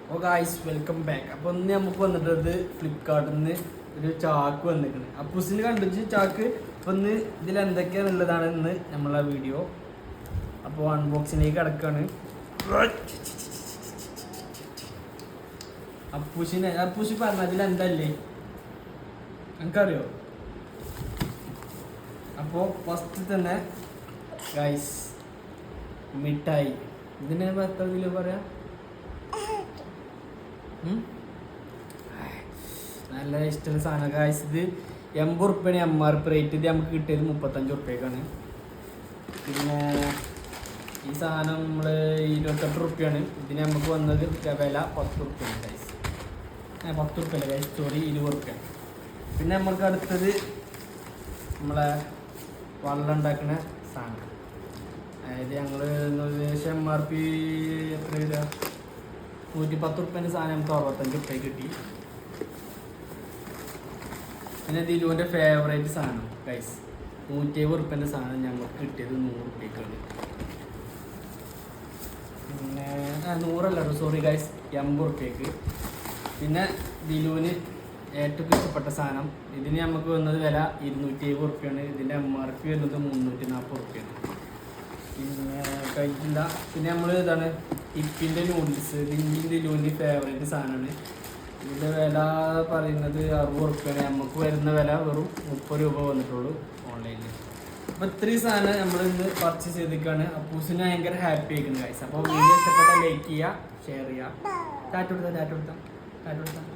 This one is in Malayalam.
അപ്പോൾ ഗായ്സ് വെൽക്കം ബാക്ക്. അപ്പോൾ ഇന്ന് നമുക്ക് വന്നിട്ടത് ഫ്ലിപ്കാർട്ടിൽ നിന്ന് ഒരു ചാക്ക് വന്നിരിക്കുന്നത്. അപ്പൂസിന് കണ്ടിച്ച് ചാക്ക്. അപ്പോൾ ഇന്ന് ഇതിൽ എന്തൊക്കെയാണുള്ളതാണ് ഇന്ന് നമ്മളെ വീഡിയോ. അപ്പോൾ അൺബോക്സിലേക്ക് കിടക്കാണ്. അപ്പൂസി പറഞ്ഞ അതിൽ എന്തല്ലേ എനിക്കറിയോ? അപ്പോൾ ഫസ്റ്റ് തന്നെ ഗായ്സ് മിഠായി. ഇതിന് എത്ര കിലോ പറയാം? നല്ല ഇഷ്ടമുള്ള സാധനം ഗായ്സ്. ഇത് 80 റുപ്യാണ് MRP റേറ്റ്. ഇത് നമുക്ക് കിട്ടിയത് 35 റുപ്യക്കാണ്. പിന്നെ ഈ സാധനം നമ്മൾ 28 റുപ്യാണ്. ഇതിന് നമുക്ക് വന്നത് വില 10 റുപ്യാണ് ഗൈസ്. 10 റുപ്യല്ല ഗൈസ്, സോറി 20 റുപ്യാണ്. പിന്നെ നമുക്ക് അടുത്തത് നമ്മളെ വെള്ളം ഉണ്ടാക്കുന്ന സാധനം. അതായത് ഞങ്ങൾ ഏകദേശം MRP എത്ര വരിക? 110 റുപ്യേൻ്റെ സാധനം നമുക്ക് 65 റുപ്യ കിട്ടി. പിന്നെ ദിലുവിൻ്റെ ഫേവറേറ്റ് സാധനം ഗൈസ്, 170 റുപ്യേൻ്റെ സാധനം ഞങ്ങൾക്ക് കിട്ടിയത് 100 റുപ്യക്കാണ്. പിന്നെ 100 സോറി ഗൈസ്, 80 റുപ്യക്ക്. പിന്നെ ദിലുവിന് ഏറ്റവും ഇഷ്ടപ്പെട്ട സാധനം, ഇതിന് നമുക്ക് വന്നത് വില 270 റുപ്യാണ്. ഇതിൻ്റെ MRP വരുന്നത് 340 റുപ്യാണ്. പിന്നെ കഴിക്കില്ല. പിന്നെ നമ്മൾ ഇതാണ് ഇപ്പിൻ്റെ നൂഡിൽസ്. ദിലുവിൻ്റെ ഫേവറേറ്റ് സാധനമാണ്. ഇതിൻ്റെ വില പറയുന്നത് 60 റുപ്യാണ്. നമുക്ക് വരുന്ന വില വെറും 30 രൂപ വന്നിട്ടുള്ളൂ ഓൺലൈനിൽ. അപ്പോൾ ഇത്രയും സാധനം നമ്മൾ ഇന്ന് പർച്ചേസ് ചെയ്തിട്ടാണ്. അപ്പൂസിന് ഭയങ്കര ഹാപ്പി ആയിരിക്കുന്നു ഗൈസ്. അപ്പോൾ വീഡിയോ ഇഷ്ടപ്പെട്ടാൽ ലൈക്ക് ചെയ്യുക, ഷെയർ ചെയ്യുക. ടാറ്റ കൊടുത്താൽ